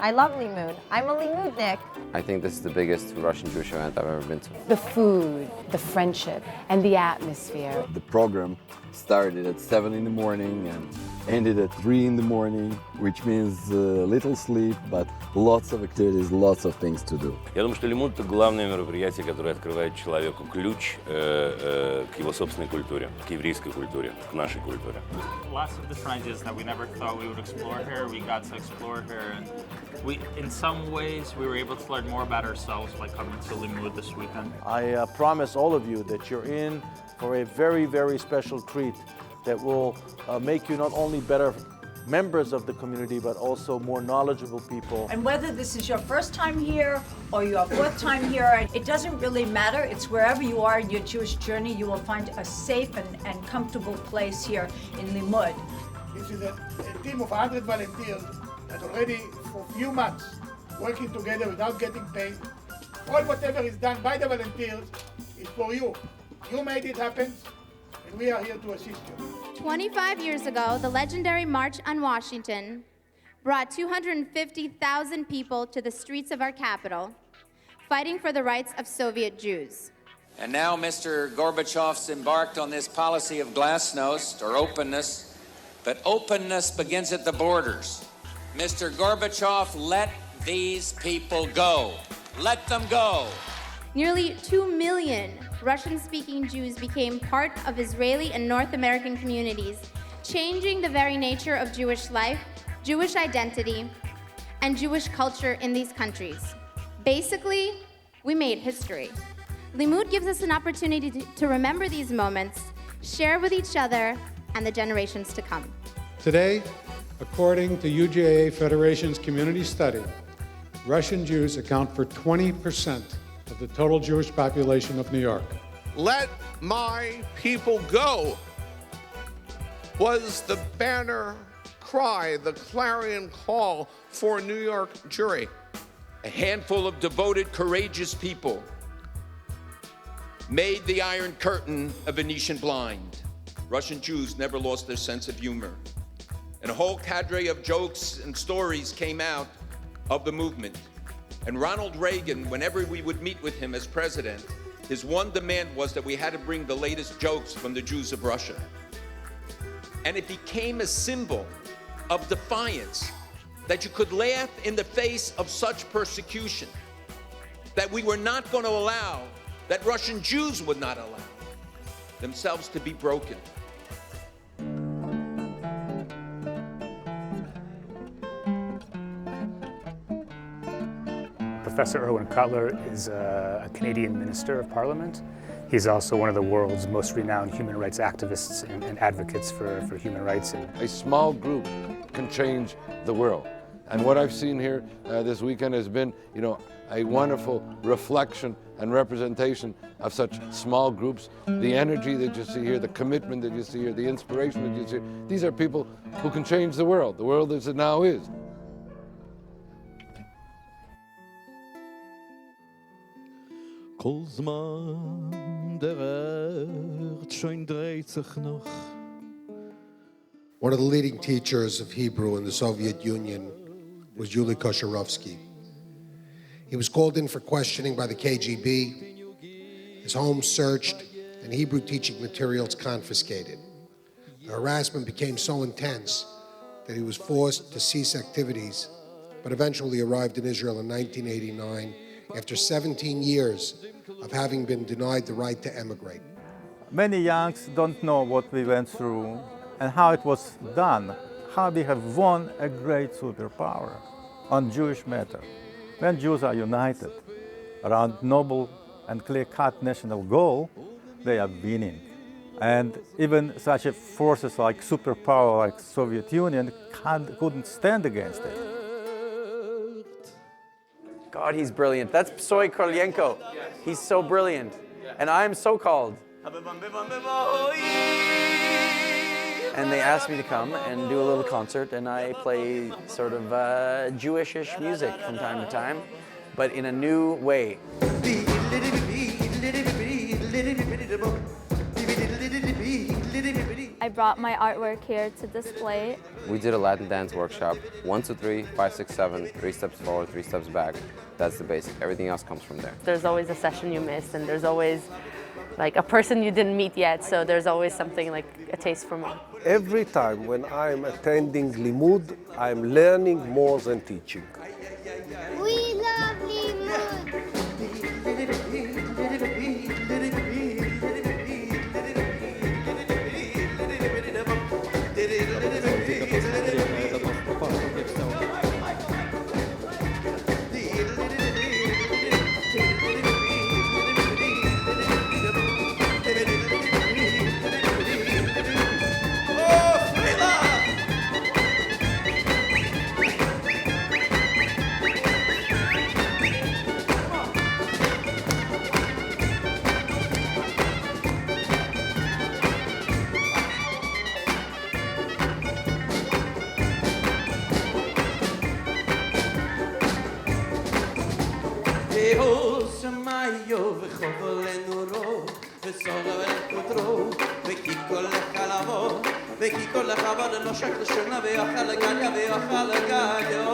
I love Limmud. I'm a Limmudnik. I think this is the biggest Russian-Jewish event I've ever been to. The food, the friendship, and the atmosphere. The program started at 7 in the morning and ended at 3 in the morning, which means little sleep, but lots of activities, lots of things to do. Я думаю, что Limmud – это главное мероприятие, которое открывает человеку ключ к его собственной культуре, к еврейской культуре, к нашей культуре. Lots of different ideas that we never thought we would explore here, we got to explore here, and in some ways, we were able to learn more about ourselves by coming to Limmud this weekend. I promise all of you that you're in for a very, very special treat that will make you not only better members of the community, but also more knowledgeable people. And whether this is your first time here or your fourth time here, it doesn't really matter. It's wherever you are in your Jewish journey, you will find a safe and comfortable place here in Limmud. This is a team of 100 volunteers that already for a few months working together without getting paid. All whatever is done by the volunteers is for you. You made it happen, and we are here to assist you. 25 years ago, the legendary March on Washington brought 250,000 people to the streets of our capital, fighting for the rights of Soviet Jews. And now Mr. Gorbachev's embarked on this policy of glasnost, or openness, but openness begins at the borders. Mr. Gorbachev, let these people go. Let them go. Nearly 2 million Russian-speaking Jews became part of Israeli and North American communities, changing the very nature of Jewish life, Jewish identity, and Jewish culture in these countries. Basically, we made history. Limmud gives us an opportunity to remember these moments, share with each other and the generations to come. Today, according to UJA Federation's community study, Russian Jews account for 20% of the total Jewish population of New York. Let my people go was the banner cry, the clarion call for New York Jewry. A handful of devoted, courageous people made the Iron Curtain a Venetian blind. Russian Jews never lost their sense of humor. And a whole cadre of jokes and stories came out of the movement. And Ronald Reagan, whenever we would meet with him as president, his one demand was that we had to bring the latest jokes from the Jews of Russia. And it became a symbol of defiance, that you could laugh in the face of such persecution, that we were not going to allow, that Russian Jews would not allow themselves to be broken. Professor Irwin Cutler is a Canadian Minister of Parliament. He's also one of the world's most renowned human rights activists and advocates for human rights. A small group can change the world. And what I've seen here this weekend has been, a wonderful reflection and representation of such small groups. The energy that you see here, the commitment that you see here, the inspiration that you see here. These are people who can change the world as it now is. One of the leading teachers of Hebrew in the Soviet Union was Yuli Kosharovsky. He was called in for questioning by the KGB, his home searched, and Hebrew teaching materials confiscated. The harassment became so intense that he was forced to cease activities, but eventually arrived in Israel in 1989 after 17 years of having been denied the right to emigrate. Many youngs don't know what we went through and how it was done, how we have won a great superpower on Jewish matter. When Jews are united around noble and clear-cut national goal, they are winning. And even such a forces like superpower like Soviet Union couldn't stand against it. God, he's brilliant. That's Psoy Korolienko. He's so brilliant. And I'm so called. And they asked me to come and do a little concert, and I play sort of Jewish-ish music from time to time, but in a new way. I I brought my artwork here to display. We did a Latin dance workshop. 1, 2, 3, 5, 6, 7, 3 steps forward, 3 steps back. That's the basic. Everything else comes from there. There's always a session you missed, and there's always like a person you didn't meet yet, so there's always something like a taste for more. Every time when I'm attending Limmud, I'm learning more than teaching. We love Limmud. וכי כל אחד נושק לשנה ויאכל לגליה ויאכל לגליה